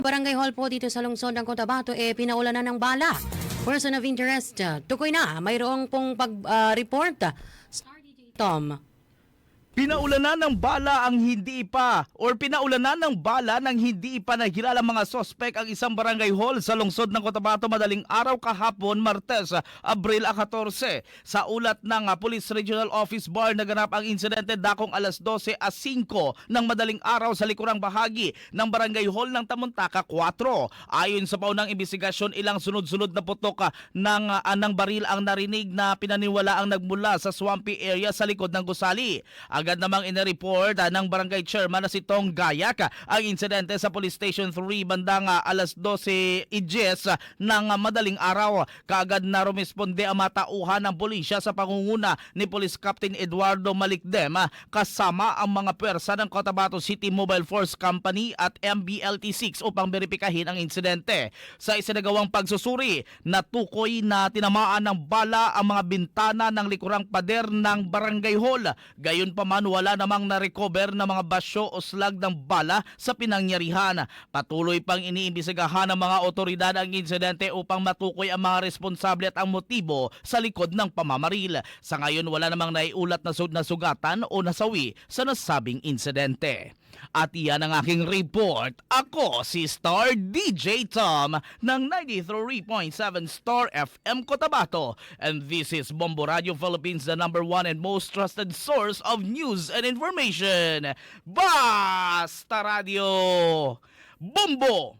Barangay Hall po dito sa lungsod ng Cotabato pinaulanan ng bala. Person of interest, tukoy na, mayroong pong pag-report. Star DJ Tom. Pinaulanan ng bala ang hindi pa pinaulanan ng bala ng hindi pa nakilalang mga sospek ang isang barangay hall sa lungsod ng Cotabato madaling araw kahapon Martes, Abril 14. Sa ulat ng Police Regional Office Bar naganap ang insidente dakong alas 12:05 ng madaling araw sa likurang bahagi ng barangay hall ng Tamuntaka 4. Ayon sa paunang imbestigasyon, ilang sunod-sunod na putok ng baril ang narinig na pinaniwala ang nagmula sa swampy area sa likod ng gusali. Agad namang inireport ng barangay chairman na si Tong Gayak ang insidente sa Police Station 3 bandang alas 12:10 ng madaling araw. Kaagad na rumisponde ang matauhan ng pulisya sa pangunguna ni Police Captain Eduardo Malikdem kasama ang mga pwersa ng Cotabato City Mobile Force Company at MBLT6 upang beripikahin ang insidente. Sa isinagawang pagsusuri, natukoy na tinamaan ng bala ang mga bintana ng likurang pader ng barangay hall. Gayon pa man, wala namang na-recover na mga basyo o slag ng bala sa pinangyarihan. Patuloy pang iniimbestigahan ng mga otoridad ang insidente upang matukoy ang mga responsable at ang motibo sa likod ng pamamaril. Sa ngayon, wala namang naiulat na sugatan o nasawi sa nasabing insidente. At iyan ang aking report. Ako si Star DJ Tom ng 93.7 Star FM Cotabato. And this is Bombo Radio Philippines, the #1 and most trusted source of news and information. Basta Radio Bombo!